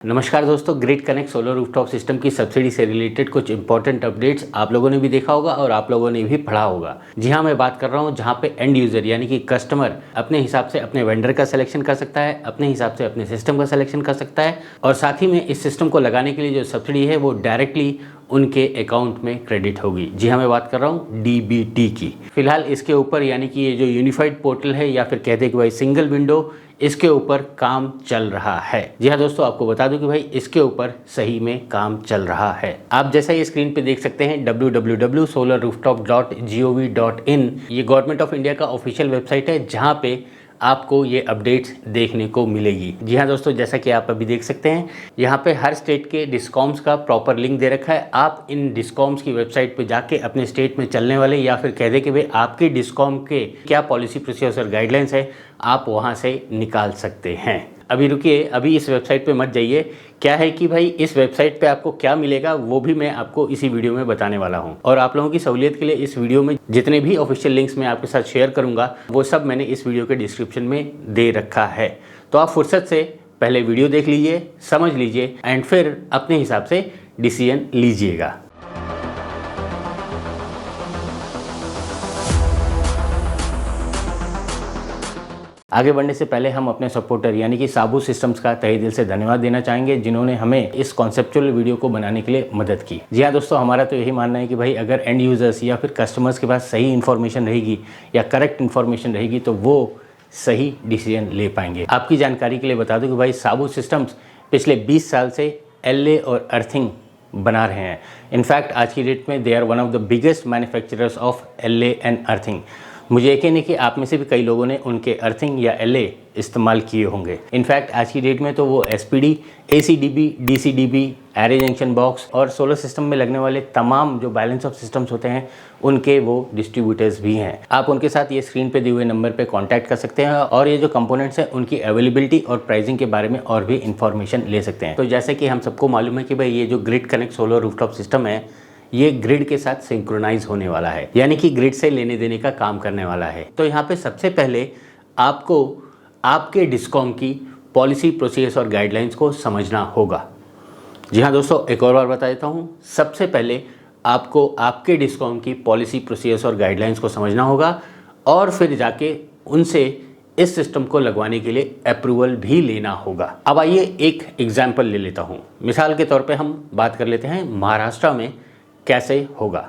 नमस्कार दोस्तों, grid connect solar rooftop system की सब्सिडी से रिलेटेड कुछ इंपॉर्टेंट अपडेट्स आप लोगों ने भी देखा होगा और आप लोगों ने भी पढ़ा होगा। जी हाँ, मैं बात कर रहा हूँ जहाँ पे एंड यूज़र यानी कि कस्टमर अपने हिसाब से अपने वेंडर का सिलेक्शन कर सकता है, अपने हिसाब से अपने सिस्टम का सिलेक्शन कर सकता है और साथ ही में इस सिस्टम को लगाने के लिए जो सब्सिडी है वो डायरेक्टली उनके अकाउंट में क्रेडिट होगी। जी हाँ, मैं बात कर रहा हूँ डीबीटी की। फिलहाल इसके ऊपर यानी कि ये जो यूनिफाइड पोर्टल है या फिर कहते हैं कि भाई सिंगल विंडो, इसके ऊपर काम चल रहा है। जी हाँ दोस्तों, आपको बता दूं कि भाई इसके ऊपर सही में काम चल रहा है। आप जैसा ये स्क्रीन पे देख सकते हैं www.solarrooftop.gov.in, ये गवर्नमेंट ऑफ इंडिया का ऑफिशियल वेबसाइट है जहाँ पे आपको ये अपडेट्स देखने को मिलेगी। जी हाँ दोस्तों, जैसा कि आप अभी देख सकते हैं यहाँ पे हर स्टेट के डिस्कॉम्स का प्रॉपर लिंक दे रखा है। आप इन डिस्कॉम्स की वेबसाइट पे जाके अपने स्टेट में चलने वाले या फिर कह दे कि भाई आपके डिस्कॉम के क्या पॉलिसी प्रोसीजर्स और गाइडलाइंस है, आप वहाँ से निकाल सकते हैं। अभी रुकिए, अभी इस वेबसाइट पे मत जाइए। क्या है कि भाई इस वेबसाइट पे आपको क्या मिलेगा वो भी मैं आपको इसी वीडियो में बताने वाला हूँ। और आप लोगों की सहूलियत के लिए इस वीडियो में जितने भी ऑफिशियल लिंक्स मैं आपके साथ शेयर करूँगा वो सब मैंने इस वीडियो के डिस्क्रिप्शन में दे रखा है। तो आप फुर्सत से पहले वीडियो देख लीजिए, समझ लीजिए एंड फिर अपने हिसाब से डिसीजन लीजिएगा। आगे बढ़ने से पहले हम अपने सपोर्टर यानी कि साबू सिस्टम्स का तहे दिल से धन्यवाद देना चाहेंगे जिन्होंने हमें इस कॉन्सेप्चुअल वीडियो को बनाने के लिए मदद की। जी हाँ दोस्तों, हमारा तो यही मानना है कि भाई अगर एंड यूज़र्स या फिर कस्टमर्स के पास सही इन्फॉर्मेशन रहेगी या करेक्ट इन्फॉर्मेशन रहेगी तो वो सही डिसीजन ले पाएंगे। आपकी जानकारी के लिए बता दूं कि भाई साबू सिस्टम्स पिछले 20 साल से एलए और अर्थिंग बना रहे हैं। इनफैक्ट आज की डेट में they are one of the biggest manufacturers of LA and earthing. मुझे यकीन है कि आप में से भी कई लोगों ने उनके अर्थिंग या एलए इस्तेमाल किए होंगे। इनफैक्ट आज की डेट में तो वो एसपीडी, एसीडीबी, डीसीडीबी, एरे जंक्शन बॉक्स और सोलर सिस्टम में लगने वाले तमाम जो बैलेंस ऑफ सिस्टम्स होते हैं उनके वो डिस्ट्रीब्यूटर्स भी हैं। आप उनके साथ ये स्क्रीन पे दिए हुए नंबर पे कांटेक्ट कर सकते हैं और ये जो कंपोनेंट्स हैं उनकी अवेलेबिलिटी और प्राइसिंग के बारे में और भी इंफॉर्मेशन ले सकते हैं। तो जैसे कि हम सबको मालूम है कि भाई ये जो grid connect solar rooftop system है ये ग्रिड के साथ सिंक्रोनाइज होने वाला है, यानी कि ग्रिड से लेने देने का काम करने वाला है। तो यहाँ पे सबसे पहले आपको आपके डिस्कॉम की पॉलिसी, प्रोसीजर्स और गाइडलाइंस को समझना होगा। जी हाँ दोस्तों, एक और बार बता देता हूँ, सबसे पहले आपको आपके डिस्कॉम की पॉलिसी, प्रोसीजर्स और गाइडलाइंस को समझना होगा और फिर जाके उनसे इस सिस्टम को लगवाने के लिए अप्रूवल भी लेना होगा। अब आइए एक एग्जाम्पल ले लेता हूँ। मिसाल के तौर पे हम बात कर लेते हैं महाराष्ट्र में कैसे होगा।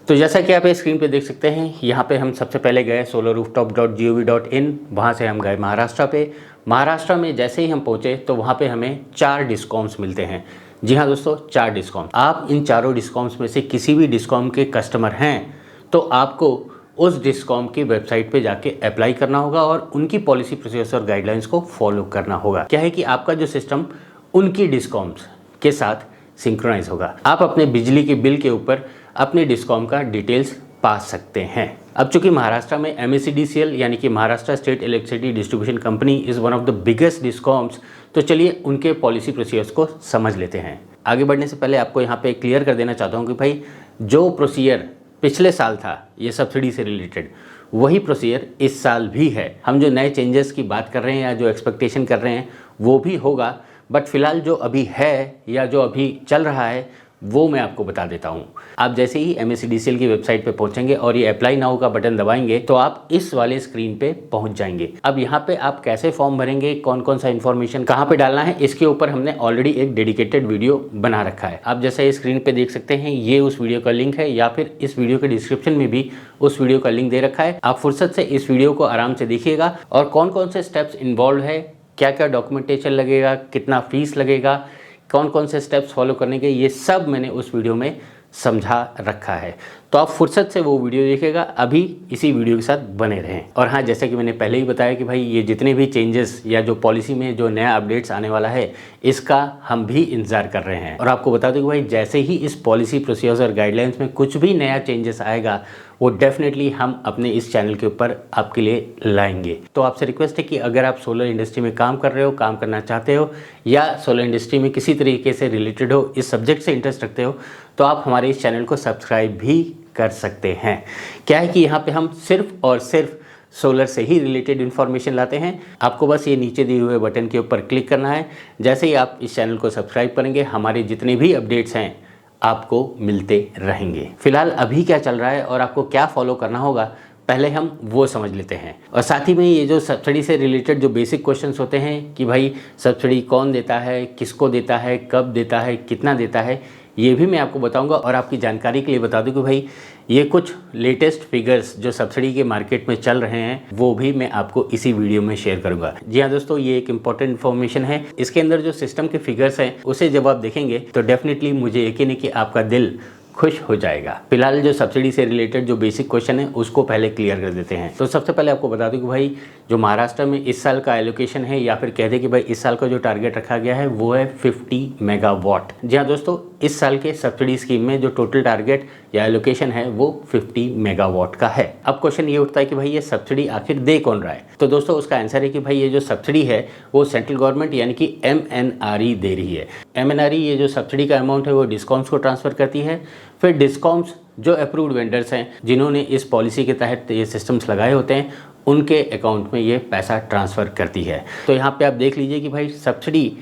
तो जैसा कि आप इस स्क्रीन पे देख सकते हैं, यहाँ पे हम सबसे पहले गए solarrooftop.gov.in, वहाँ से हम गए महाराष्ट्र पे। महाराष्ट्र में जैसे ही हम पहुँचे तो वहाँ पे हमें 4 डिस्कॉम्स मिलते हैं। जी हाँ दोस्तों, 4 डिस्कॉम। आप इन चारों डिस्कॉम्स में से किसी भी डिस्कॉम के कस्टमर हैं तो आपको उस डिस्कॉम की वेबसाइट पे जाके अप्लाई करना होगा और उनकी पॉलिसी, प्रोसीजर्स और गाइडलाइंस को फॉलो करना होगा। क्या है कि आपका जो सिस्टम उनकी डिस्कॉम्स के साथ सिंक्रोनाइज होगा। आप अपने बिजली के बिल के ऊपर अपने डिस्कॉम का डिटेल्स पा सकते हैं। अब चूंकि महाराष्ट्र में MSEDCL यानी कि Maharashtra state electricity distribution company is one of the biggest discoms, तो चलिए उनके पॉलिसी प्रोसीजर्स को समझ लेते हैं। आगे बढ़ने से पहले आपको यहाँ पे क्लियर कर देना चाहता हूँ कि भाई जो प्रोसीजर पिछले साल था ये सब्सिडी से रिलेटेड, वही प्रोसीजर इस साल भी है। हम जो नए चेंजेस की बात कर रहे हैं या जो एक्सपेक्टेशन कर रहे हैं वो भी होगा, बट फिलहाल जो अभी है या जो अभी चल रहा है वो मैं आपको बता देता हूँ। आप जैसे ही MSEDCL की वेबसाइट पे पहुँचेंगे और ये अप्लाई नाउ का बटन दबाएंगे तो आप इस वाले स्क्रीन पे पहुँच जाएंगे। अब यहाँ पे आप कैसे फॉर्म भरेंगे, कौन कौन सा इन्फॉर्मेशन कहाँ पे डालना है, इसके ऊपर हमने ऑलरेडी एक डेडिकेटेड वीडियो बना रखा है। आप जैसे इस स्क्रीन पे देख सकते हैं, ये उस वीडियो का लिंक है या फिर इस वीडियो के डिस्क्रिप्शन में भी उस वीडियो का लिंक दे रखा है। आप फुर्सत से इस वीडियो को आराम से देखिएगा और कौन कौन से स्टेप्स इन्वॉल्व है, क्या क्या डॉक्यूमेंटेशन लगेगा, कितना फीस लगेगा, कौन कौन से स्टेप्स फॉलो करने के, ये सब मैंने उस वीडियो में समझा रखा है। तो आप फुर्सत से वो वीडियो देखिएगा, अभी इसी वीडियो के साथ बने रहें। और हाँ, जैसे कि मैंने पहले ही बताया कि भाई ये जितने भी चेंजेस या जो पॉलिसी में जो नया अपडेट्स आने वाला है इसका हम भी इंतज़ार कर रहे हैं। और आपको बता दूं कि भाई जैसे ही इस पॉलिसी, प्रोसीजर्स और गाइडलाइंस में कुछ भी नया चेंजेस आएगा वो डेफिनेटली हम अपने इस चैनल के ऊपर आपके लिए लाएंगे। तो आपसे रिक्वेस्ट है कि अगर आप सोलर इंडस्ट्री में काम कर रहे हो, काम करना चाहते हो या सोलर इंडस्ट्री में किसी तरीके से रिलेटेड हो, इस सब्जेक्ट से इंटरेस्ट रखते हो, तो आप हमारे इस चैनल को सब्सक्राइब भी कर सकते हैं। क्या है कि यहाँ पे हम सिर्फ और सिर्फ सोलर से ही रिलेटेड इन्फॉर्मेशन लाते हैं। आपको बस ये नीचे दिए हुए बटन के ऊपर क्लिक करना है। जैसे ही आप इस चैनल को सब्सक्राइब करेंगे, हमारे जितने भी अपडेट्स हैं आपको मिलते रहेंगे। फिलहाल अभी क्या चल रहा है और आपको क्या फॉलो करना होगा, पहले हम वो समझ लेते हैं। और साथ ही में ये जो सब्सिडी से रिलेटेड जो बेसिक क्वेश्चंस होते हैं कि भाई सब्सिडी कौन देता है, किसको देता है, कब देता है, कितना देता है, ये भी मैं आपको बताऊंगा। और आपकी जानकारी के लिए बता दूं कि भाई ये कुछ लेटेस्ट फिगर्स जो सब्सिडी के मार्केट में चल रहे हैं वो भी मैं आपको इसी वीडियो में शेयर करूंगा। जी हाँ दोस्तों, ये एक इंपॉर्टेंट इन्फॉर्मेशन है। इसके अंदर जो सिस्टम के फिगर्स हैं उसे जब आप देखेंगे तो डेफिनेटली मुझे यकीन है कि आपका दिल खुश हो जाएगा। फिलहाल जो सब्सिडी से रिलेटेड जो बेसिक क्वेश्चन है उसको पहले क्लियर कर देते हैं। तो सबसे पहले आपको बता दूं कि भाई जो महाराष्ट्र में इस साल का एलोकेशन है, या फिर कह दें कि भाई इस साल का जो टारगेट रखा गया है वो है 50 मेगावाट। जी हाँ दोस्तों, इस साल के सब्सिडी स्कीम में जो टोटल टारगेट या एलोकेशन है वो 50 मेगावाट का है। अब क्वेश्चन ये उठता है कि भाई ये सब्सिडी आखिर दे कौन रहा है। तो दोस्तों उसका आंसर है कि भाई ये जो सब्सिडी है वो सेंट्रल गवर्नमेंट यानी कि MNRE दे रही है। MNRE ये जो सब्सिडी का अमाउंट है वो डिस्कॉम्स को ट्रांसफ़र करती है। फिर डिस्कॉम्स जो अप्रूव्ड वेंडर्स हैं जिन्होंने इस पॉलिसी के तहत ये सिस्टम्स लगाए होते हैं उनके अकाउंट में ये पैसा ट्रांसफ़र करती है। तो यहाँ पे आप देख लीजिए कि भाई सब्सिडी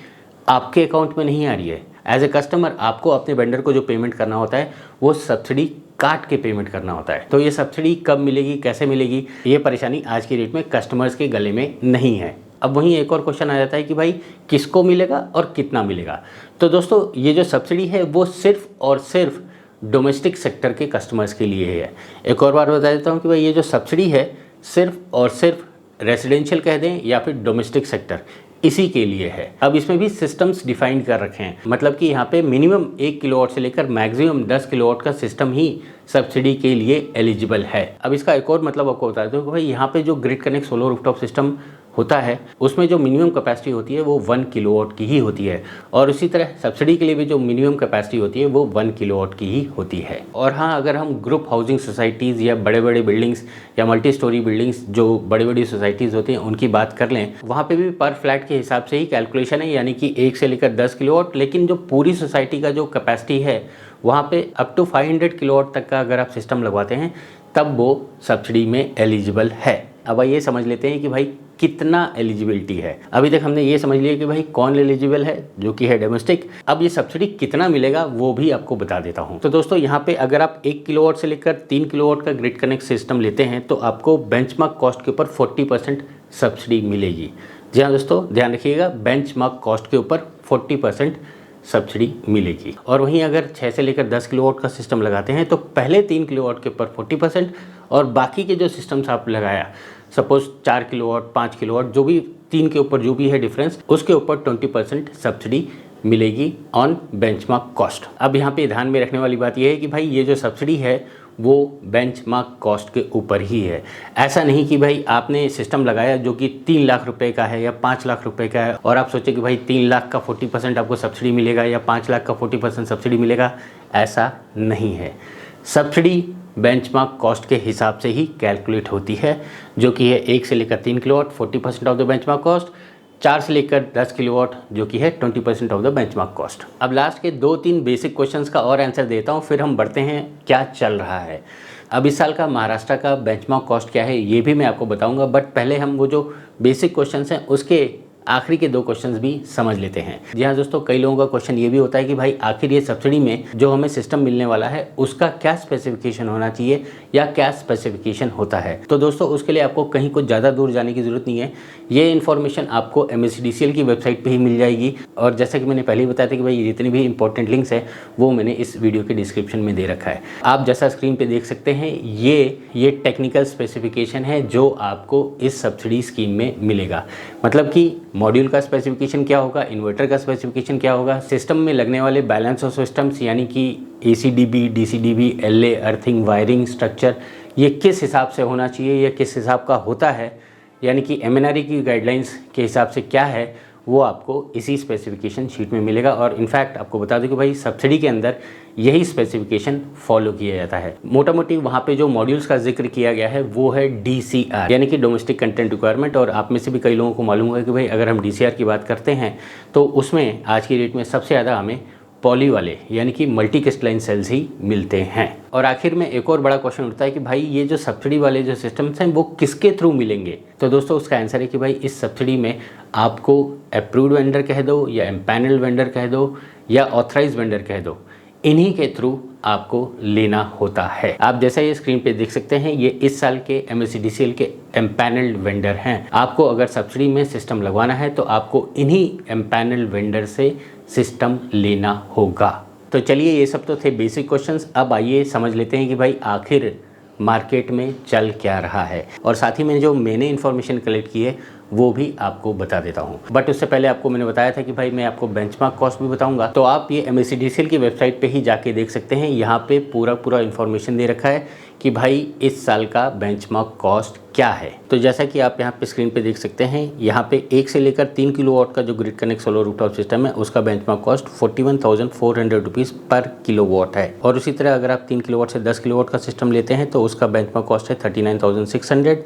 आपके अकाउंट में नहीं आ रही है। एज ए कस्टमर आपको अपने वेंडर को जो पेमेंट करना होता है वो सब्सिडी काट के पेमेंट करना होता है। तो ये सब्सिडी कब मिलेगी, कैसे मिलेगी, ये परेशानी आज की डेट में कस्टमर्स के गले में नहीं है। अब वहीं एक और क्वेश्चन आ जाता है कि भाई किसको मिलेगा और कितना मिलेगा। तो दोस्तों ये जो सब्सिडी है वो सिर्फ और सिर्फ डोमेस्टिक सेक्टर के कस्टमर्स के लिए है। एक और बार बता देता हूँ कि भाई ये जो सब्सिडी है सिर्फ और सिर्फ रेजिडेंशियल कह दें या फिर डोमेस्टिक सेक्टर, इसी के लिए है। अब इसमें भी सिस्टम्स डिफाइन कर रखे हैं, मतलब कि यहाँ पे मिनिमम 1 किलोवाट से लेकर मैक्सिमम 10 किलोवाट का सिस्टम ही सब्सिडी के लिए एलिजिबल है। अब इसका एक और मतलब आपको बता दूं कि भाई यहाँ पे जो grid connect solar rooftop system होता है उसमें जो मिनिमम कैपेसिटी होती है वो 1 किलोवाट की ही होती है। और इसी तरह सब्सिडी के लिए भी जो मिनिमम कैपेसिटी होती है वो 1 किलोवाट की ही होती है। और हाँ, अगर हम ग्रुप हाउसिंग सोसाइटीज़ या बड़े बड़े बिल्डिंग्स या मल्टी स्टोरी बिल्डिंग्स जो बड़ी बड़ी सोसाइटीज़ होती हैं उनकी बात कर लें, वहाँ पे भी पर फ्लैट के हिसाब से ही कैलकुलेशन है, यानी कि 1 से लेकर 10 किलोवाट। लेकिन जो पूरी सोसाइटी का जो कैपेसिटी है वहाँ पे अप टू 500 किलोवाट तक का अगर आप सिस्टम लगवाते हैं तब वो सब्सिडी में एलिजिबल है। अब ये समझ लेते हैं कि भाई कितना एलिजिबिलिटी है। अभी तक हमने ये समझ लिया कि भाई कौन एलिजिबल है, जो कि है डोमेस्टिक। अब ये सब्सिडी कितना मिलेगा वो भी आपको बता देता हूँ। तो दोस्तों यहाँ पे अगर आप 1 किलोवाट से लेकर 3 किलोवाट का ग्रिड कनेक्ट सिस्टम लेते हैं तो आपको बेंचमार्क कॉस्ट के ऊपर 40% सब्सिडी मिलेगी। जी हाँ दोस्तों, ध्यान रखिएगा, बेंचमार्क कॉस्ट के ऊपर 40% सब्सिडी मिलेगी। और वहीं अगर 6 से लेकर 10 किलोवाट का सिस्टम लगाते हैं तो पहले 3 किलोवाट के ऊपर 40% और बाकी के जो सिस्टम्स आप लगाया, सपोज 4 किलोवाट, 5 किलोवाट, जो भी 3 के ऊपर जो भी है डिफरेंस, उसके ऊपर 20% सब्सिडी मिलेगी ऑन बेंचमार्क कॉस्ट। अब यहाँ पे ध्यान में रखने वाली बात यह है कि भाई ये जो सब्सिडी है वो बेंचमार्क कॉस्ट के ऊपर ही है। ऐसा नहीं कि भाई आपने सिस्टम लगाया जो कि 3 लाख रुपए का है या 5 लाख रुपए का है और आप सोचे कि भाई 3 लाख का 40% आपको सब्सिडी मिलेगा या 5 लाख का 40% सब्सिडी मिलेगा। ऐसा नहीं है। सब्सिडी बेंचमार्क कॉस्ट के हिसाब से ही कैलकुलेट होती है, जो कि है 1 से लेकर 3 kilowatt 40% of the benchmark cost, 4 से लेकर 10 किलोवाट जो कि है 20% ऑफ द बेंचमार्क कॉस्ट। अब लास्ट के 2-3 बेसिक क्वेश्चंस का और आंसर देता हूँ, फिर हम बढ़ते हैं क्या चल रहा है। अब इस साल का महाराष्ट्र का बेंचमार्क कॉस्ट क्या है ये भी मैं आपको बताऊंगा, बट पहले हम वो जो बेसिक क्वेश्चंस हैं उसके आखिरी के 2 क्वेश्चंस भी समझ लेते हैं। जी हाँ दोस्तों, कई लोगों का क्वेश्चन ये भी होता है कि भाई आखिर ये सब्सिडी में जो हमें सिस्टम मिलने वाला है उसका क्या स्पेसिफिकेशन होना चाहिए या क्या स्पेसिफिकेशन होता है। तो दोस्तों उसके लिए आपको कहीं कुछ ज़्यादा दूर जाने की ज़रूरत नहीं है। ये इन्फॉर्मेशन आपको MSEDCL की वेबसाइट पर ही मिल जाएगी। और जैसा कि मैंने पहले ही बताया था कि भाई जितनी भी इंपॉर्टेंट लिंक्स है वो मैंने इस वीडियो के डिस्क्रिप्शन में दे रखा है। आप जैसा स्क्रीन पर देख सकते हैं ये टेक्निकल स्पेसिफिकेशन है जो आपको इस सब्सिडी स्कीम में मिलेगा। मतलब कि मॉड्यूल का स्पेसिफिकेशन क्या होगा, इन्वर्टर का स्पेसिफिकेशन क्या होगा, सिस्टम में लगने वाले बैलेंस ऑफ सिस्टम्स यानी कि ACDB, DCDB, LA, earthing, wiring, structure, ये किस हिसाब से होना चाहिए या किस हिसाब का होता है, यानी कि MNRE की गाइडलाइंस के हिसाब से क्या है, वो आपको इसी स्पेसिफिकेशन शीट में मिलेगा। और इनफैक्ट आपको बता दूं कि भाई सब्सिडी के अंदर यही स्पेसिफिकेशन फॉलो किया जाता है। मोटा मोटी वहाँ पे जो मॉड्यूल्स का जिक्र किया गया है वो है DCR यानी कि डोमेस्टिक कंटेंट रिक्वायरमेंट। और आप में से भी कई लोगों को मालूम होगा कि भाई अगर हम DCR की बात करते हैं तो उसमें आज की डेट में सबसे ज़्यादा हमें पॉली वाले यानी कि मल्टी क्रिस्टलाइन सेल्स ही मिलते हैं। और आखिर में एक और बड़ा क्वेश्चन उठता है कि भाई ये जो सब्सिडी वाले जो सिस्टम्स हैं वो किसके थ्रू मिलेंगे। तो दोस्तों उसका आंसर है कि भाई इस सब्सिडी में आपको अप्रूव्ड वेंडर कह दो या एम्पैनल वेंडर कह दो या ऑथराइज वेंडर कह दो, इन्हीं के थ्रू आपको लेना होता है। आप जैसा ये स्क्रीन पे देख सकते हैं ये इस साल के MSEDCL के एम्पैनल्ड वेंडर हैं। आपको अगर सब्सिडी में सिस्टम लगवाना है तो आपको इन्हीं एम्पैनल्ड वेंडर से सिस्टम लेना होगा। तो चलिए ये सब तो थे बेसिक क्वेश्चंस। अब आइए समझ लेते हैं कि भाई आखिर मार्केट में चल क्या रहा है, और साथ ही में जो मैंने इन्फॉर्मेशन कलेक्ट की है वो भी आपको बता देता हूँ। बट उससे पहले आपको मैंने बताया था कि भाई मैं आपको बेंचमार्क कॉस्ट भी बताऊंगा, तो आप ये MSEDCL की वेबसाइट पे ही जाके देख सकते हैं। यहाँ पे पूरा इन्फॉर्मेशन दे रखा है कि भाई इस साल का बेंचमार्क कॉस्ट क्या है। तो जैसा कि आप यहाँ पे स्क्रीन पे देख सकते हैं, यहाँ पे 1 से लेकर 3 किलोवाट का जो grid connect solar rooftop system है उसका बेंचमार्क कॉस्ट 41,400 रुपीज़ पर किलोवाट है। और उसी तरह अगर आप 3 किलोवाट से 10 किलोवाट का सिस्टम लेते हैं तो उसका बेंचमार्क कॉस्ट है 39,600।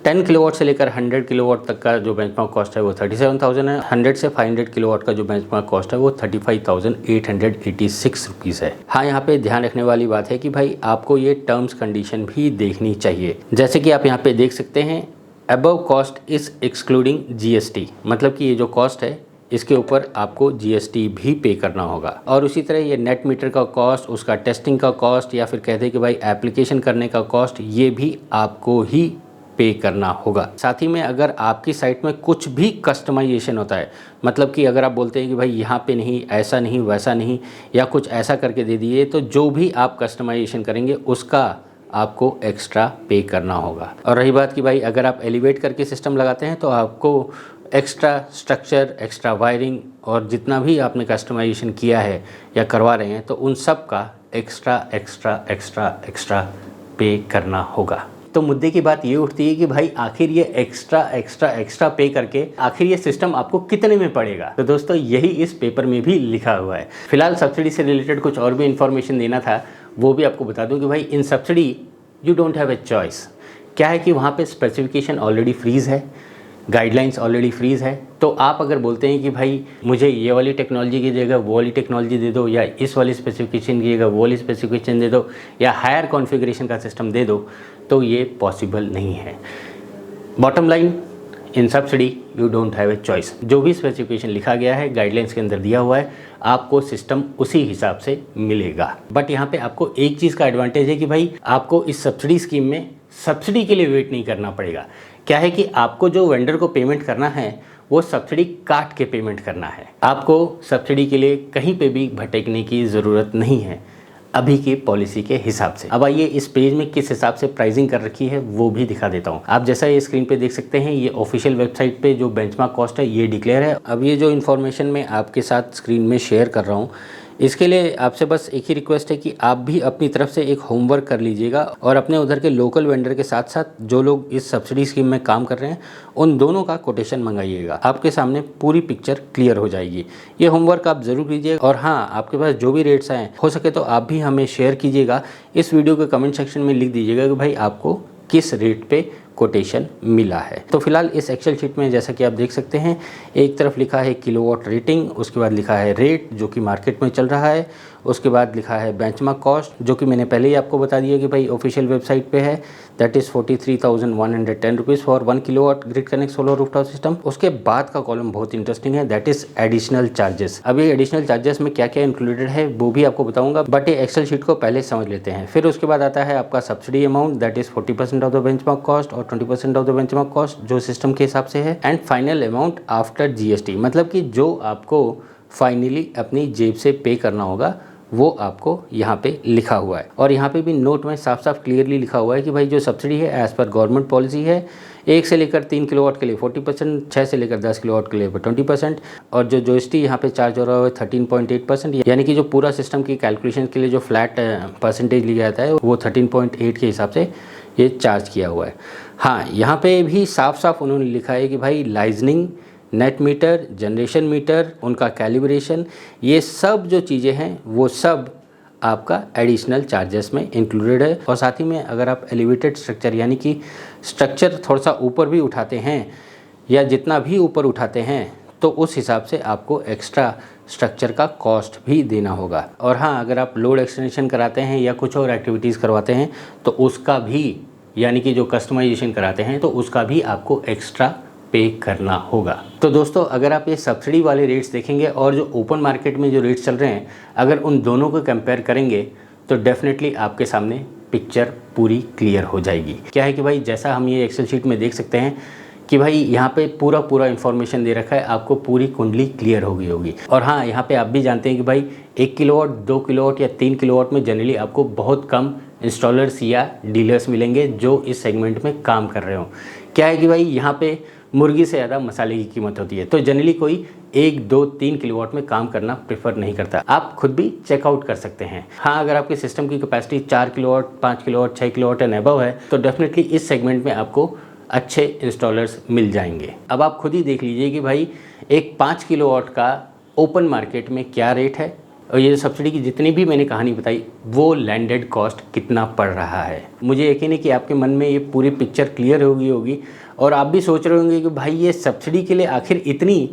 10 किलोवाट से लेकर 100 किलोवाट तक का जो बेंचमार्क कॉस्ट है वो 37,000 है। 100 से 500 किलोवाट का जो बेंचमार्क कॉस्ट है वो 35,886 रुपीज़ है। हाँ, यहाँ पे ध्यान रखने वाली बात है कि भाई आपको ये टर्म्स कंडीशन भी देखनी चाहिए। जैसे कि आप यहाँ पे देख सकते हैं, above cost is excluding GST, मतलब कि ये जो कॉस्ट है इसके ऊपर आपको GST भी पे करना होगा। और उसी तरह ये नेट मीटर का कॉस्ट, उसका टेस्टिंग का कॉस्ट, या फिर कहते हैं कि भाई एप्लीकेशन करने का कॉस्ट, ये भी आपको ही पे करना होगा। साथ ही में अगर आपकी साइट में कुछ भी कस्टमाइजेशन होता है, मतलब कि अगर आप बोलते हैं कि भाई यहाँ पे नहीं, ऐसा नहीं, वैसा नहीं, या कुछ ऐसा करके दे दिए, तो जो भी आप कस्टमाइजेशन करेंगे उसका आपको एक्स्ट्रा पे करना होगा। और रही बात कि भाई अगर आप एलिवेट करके सिस्टम लगाते हैं तो आपको एक्स्ट्रा स्ट्रक्चर, एक्स्ट्रा वायरिंग और जितना भी आपने कस्टमाइजेशन किया है या करवा रहे हैं तो उन सब का एक्स्ट्रा पे करना होगा। तो मुद्दे की बात ये उठती है कि भाई आखिर ये एक्स्ट्रा पे करके आखिर ये सिस्टम आपको कितने में पड़ेगा। तो दोस्तों यही इस पेपर में भी लिखा हुआ है। फिलहाल सब्सिडी से रिलेटेड कुछ और भी इन्फॉर्मेशन देना था, वो भी आपको बता दूं कि भाई in subsidy you don't have a choice. क्या है कि वहाँ पे स्पेसिफिकेशन ऑलरेडी फ्रीज है, गाइडलाइंस ऑलरेडी फ्रीज है। तो आप अगर बोलते हैं कि भाई मुझे ये वाली टेक्नोलॉजी की जगह वो वाली टेक्नोलॉजी दे दो, या इस वाली स्पेसिफिकेशन की जगह वो वाली स्पेसिफिकेशन दे दो, या हायर कॉन्फ़िगरेशन का सिस्टम दे दो, तो ये पॉसिबल नहीं है। Bottom line, in subsidy you don't have a choice. जो भी स्पेसिफिकेशन लिखा गया है, गाइडलाइंस के अंदर दिया हुआ है, आपको सिस्टम उसी हिसाब से मिलेगा। बट यहाँ पे आपको एक चीज़ का एडवांटेज है कि भाई आपको इस सब्सिडी स्कीम में सब्सिडी के लिए वेट नहीं करना पड़ेगा। क्या है कि आपको जो वेंडर को पेमेंट करना है वो सब्सिडी काट के पेमेंट करना है। आपको सब्सिडी के लिए कहीं पे भी भटकने की ज़रूरत नहीं है अभी की पॉलिसी के हिसाब से। अब आइए इस पेज में किस हिसाब से प्राइसिंग कर रखी है वो भी दिखा देता हूँ। आप जैसा ये स्क्रीन पे देख सकते हैं, ये ऑफिशियल वेबसाइट पे जो बेंचमार्क कॉस्ट है ये डिक्लेयर है। अब ये जो इन्फॉर्मेशन मैं आपके साथ स्क्रीन में शेयर कर रहा हूँ, इसके लिए आपसे बस एक ही रिक्वेस्ट है कि आप भी अपनी तरफ से एक होमवर्क कर लीजिएगा और अपने उधर के लोकल वेंडर के साथ साथ जो लोग इस सब्सिडी स्कीम में काम कर रहे हैं उन दोनों का कोटेशन मंगाइएगा। आपके सामने पूरी पिक्चर क्लियर हो जाएगी। ये होमवर्क आप ज़रूर कीजिएगा। और हाँ, आपके पास जो भी रेट्स आए हो सके तो आप भी हमें शेयर कीजिएगा। इस वीडियो के कमेंट सेक्शन में लिख दीजिएगा कि भाई आपको किस रेट पे कोटेशन मिला है। तो फिलहाल इस एक्सेल शीट में जैसा कि आप देख सकते हैं, एक तरफ लिखा है किलोवाट रेटिंग, उसके बाद लिखा है रेट जो कि मार्केट में चल रहा है, उसके बाद लिखा है बेंचमार्क कॉस्ट जो कि मैंने पहले ही आपको बता दिया कि भाई ऑफिशियल वेबसाइट पे है, that is 43,110 rupees for 1 kilowatt grid connect solar rooftop system. उसके बाद का कॉलम बहुत इंटरेस्टिंग है, दैट इज़ एडिशनल चार्जेस। अब ये एडिशनल चार्जेस में क्या क्या इंक्लूडेड है वो भी आपको बताऊंगा, बट ये एक्सेल शीट को पहले समझ लेते हैं। फिर उसके बाद आता है आपका subsidy amount, that is 40% of the benchmark cost और 20% ऑफ द बेंचमार्क कॉस्ट जो सिस्टम के हिसाब से है, and final amount after GST, मतलब कि जो आपको फाइनली अपनी जेब से पे करना होगा वो आपको यहाँ पे लिखा हुआ है। और यहाँ पे भी नोट में साफ साफ क्लियरली लिखा हुआ है कि भाई जो सब्सिडी है एज़ पर गवर्नमेंट पॉलिसी है, 1 से लेकर 3 किलोवाट के लिए 40%, 6 से लेकर 10 किलोवाट के लिए 20%, और जो GST यहाँ पे चार्ज हो रहा है 13.8%, यानी कि जो पूरा सिस्टम की कैलकुलेशन के लिए जो फ्लैट परसेंटेज लिया जाता है वो 13.8 के हिसाब से ये चार्ज किया हुआ है। हाँ, यहाँ पे भी साफ साफ उन्होंने लिखा है कि भाई liaisoning, net meter, generation meter, उनका कैलिब्रेशन, ये सब जो चीज़ें हैं वो सब आपका एडिशनल चार्जेस में इंक्लूडेड है। और साथ ही में अगर आप एलिवेटेड स्ट्रक्चर यानी कि स्ट्रक्चर थोड़ा सा ऊपर भी उठाते हैं या जितना भी ऊपर उठाते हैं तो उस हिसाब से आपको एक्स्ट्रा स्ट्रक्चर का कॉस्ट भी देना होगा। और हाँ, अगर आप लोड एक्सटेंशन कराते हैं या कुछ और एक्टिविटीज़ करवाते हैं तो उसका भी, यानी कि जो कस्टमाइजेशन कराते हैं तो उसका भी आपको एक्स्ट्रा पे करना होगा। तो दोस्तों, अगर आप ये सब्सिडी वाले रेट्स देखेंगे और जो ओपन मार्केट में जो रेट्स चल रहे हैं, अगर उन दोनों को कंपेयर करेंगे तो डेफिनेटली आपके सामने पिक्चर पूरी क्लियर हो जाएगी। क्या है कि भाई, जैसा हम ये एक्सेल शीट में देख सकते हैं कि भाई यहाँ पे पूरा इन्फॉर्मेशन दे रखा है, आपको पूरी कुंडली क्लियर हो गई होगी। और हाँ, यहाँ पे आप भी जानते हैं कि भाई 1 किलोवाट, 2 किलोवाट या 3 किलोवाट में जनरली आपको बहुत कम इंस्टॉलर्स या डीलर्स मिलेंगे जो इस सेगमेंट में काम कर रहे हो। क्या है कि भाई, यहाँ पे मुर्गी से ज़्यादा मसाले की कीमत होती है, तो जनरली कोई 1, 2, 3 किलोवाट में काम करना प्रेफर नहीं करता। आप खुद भी चेकआउट कर सकते हैं। हाँ, अगर आपके सिस्टम की capacity 4 kilowatt, 5 kilowatt, 6 kilowatt and above है तो डेफिनेटली इस सेगमेंट में आपको अच्छे इंस्टॉलर्स मिल जाएंगे। अब आप खुद ही देख लीजिए कि भाई एक 5 किलोवाट का ओपन मार्केट में क्या रेट है, और ये सब्सिडी की जितनी भी मैंने कहानी बताई वो लैंडेड कॉस्ट कितना पड़ रहा है। मुझे यकीन है कि आपके मन में ये पूरी पिक्चर क्लियर हो गई होगी और आप भी सोच रहे होंगे कि भाई ये सब्सिडी के लिए आखिर इतनी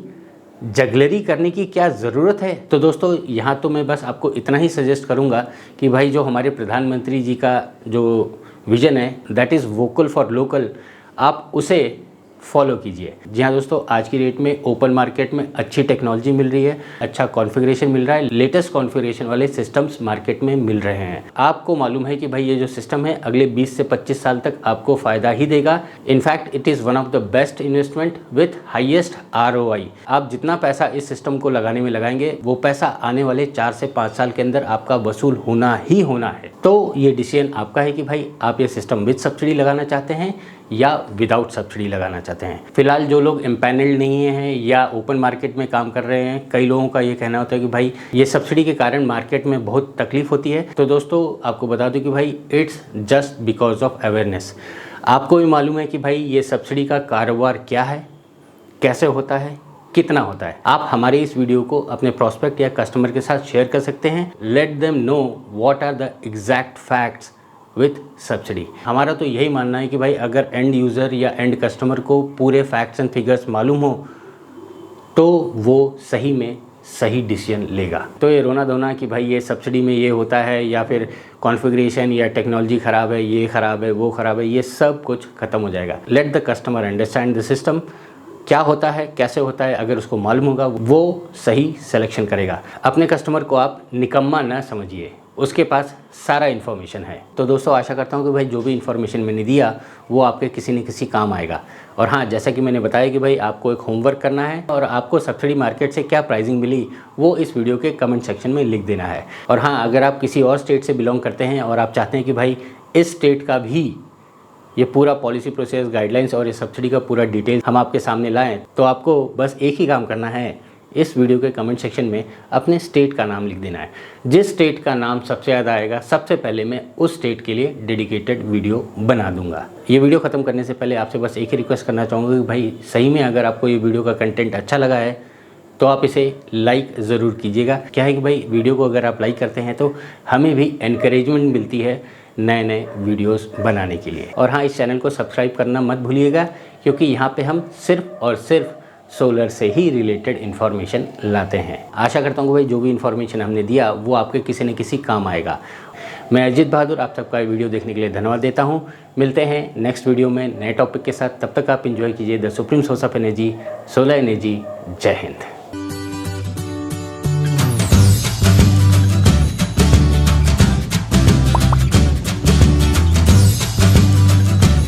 जगलरी करने की क्या ज़रूरत है। तो दोस्तों, यहाँ तो मैं बस आपको इतना ही सजेस्ट करूँगा कि भाई जो हमारे प्रधानमंत्री जी का जो विज़न है, that is vocal for local, आप उसे फॉलो कीजिए। जी हाँ दोस्तों, आज की डेट में ओपन मार्केट में अच्छी टेक्नोलॉजी मिल रही है, अच्छा कॉन्फ़िगरेशन मिल रहा है, लेटेस्ट कॉन्फ़िगरेशन वाले सिस्टम्स मार्केट में मिल रहे हैं। आपको मालूम है कि भाई ये जो सिस्टम है अगले 20 से 25 साल तक आपको फ़ायदा ही देगा। In fact it is one of the best investment with highest ROI। आप जितना पैसा इस सिस्टम को लगाने में लगाएंगे वो पैसा आने वाले 4 से 5 साल के अंदर आपका वसूल होना ही होना है। तो ये डिसीजन आपका है कि भाई आप ये सिस्टम विद सब्सिडी लगाना चाहते हैं या विदाउट सब्सिडी लगाना चाहते हैं। फिलहाल जो लोग एम्पैनल्ड नहीं हैं या ओपन मार्केट में काम कर रहे हैं, कई लोगों का ये कहना होता है कि भाई ये सब्सिडी के कारण मार्केट में बहुत तकलीफ होती है। तो दोस्तों, आपको बता दूं कि भाई it's just because of awareness. आपको भी मालूम है कि भाई ये सब्सिडी का कारोबार क्या है, कैसे होता है, कितना होता है। आप हमारे इस वीडियो को अपने प्रोस्पेक्ट या कस्टमर के साथ शेयर कर सकते हैं। Let them know what are the exact facts with subsidy. हमारा तो यही मानना है कि भाई अगर एंड यूज़र या एंड कस्टमर को पूरे फैक्ट्स एंड फिगर्स मालूम हो तो वो सही में सही डिसीजन लेगा। तो ये रोना धोना कि भाई ये सब्सिडी में ये होता है या फिर कॉन्फ़िगरेशन या टेक्नोलॉजी ख़राब है, ये ख़राब है, वो ख़राब है, ये सब कुछ ख़त्म हो जाएगा। Let the customer understand the system, क्या होता है, कैसे होता है। अगर उसको मालूम होगा वो सही सिलेक्शन करेगा। अपने कस्टमर को आप निकम्मा ना समझिए, उसके पास सारा इन्फॉर्मेशन है। तो दोस्तों, आशा करता हूँ कि भाई जो भी इन्फॉर्मेशन मैंने दिया वो आपके किसी न किसी काम आएगा। और हाँ, जैसा कि मैंने बताया कि भाई आपको एक होमवर्क करना है और आपको सब्सिडी मार्केट से क्या प्राइसिंग मिली वो इस वीडियो के कमेंट सेक्शन में लिख देना है। और हाँ, अगर आप किसी और स्टेट से बिलोंग करते हैं और आप चाहते हैं कि भाई इस स्टेट का भी ये पूरा पॉलिसी प्रोसेस, गाइडलाइंस और ये सब्सिडी का पूरा डिटेल हम आपके सामने लाएं, तो आपको बस एक ही काम करना है, इस वीडियो के कमेंट सेक्शन में अपने स्टेट का नाम लिख देना है। जिस स्टेट का नाम सबसे ज़्यादा आएगा, सबसे पहले मैं उस स्टेट के लिए डेडिकेटेड वीडियो बना दूंगा। ये वीडियो ख़त्म करने से पहले आपसे बस एक ही रिक्वेस्ट करना चाहूँगा कि भाई सही में अगर आपको ये वीडियो का कंटेंट अच्छा लगा है तो आप इसे लाइक ज़रूर कीजिएगा। क्या है कि भाई वीडियो को अगर आप लाइक करते हैं तो हमें भी एनकरेजमेंट मिलती है नए नए वीडियोस बनाने के लिए। और हाँ, इस चैनल को सब्सक्राइब करना मत भूलिएगा, क्योंकि यहाँ पे हम सिर्फ और सिर्फ सोलर से ही रिलेटेड इन्फॉर्मेशन लाते हैं। आशा करता हूँ कि भाई जो भी इन्फॉर्मेशन हमने दिया वो आपके किसी न किसी काम आएगा। मैं अजीत बहादुर आप सबका वीडियो देखने के लिए धन्यवाद देता हूँ। मिलते हैं नेक्स्ट वीडियो में नए टॉपिक के साथ। तब तक आप इंजॉय कीजिए the supreme source of energy, solar energy. जय हिंद।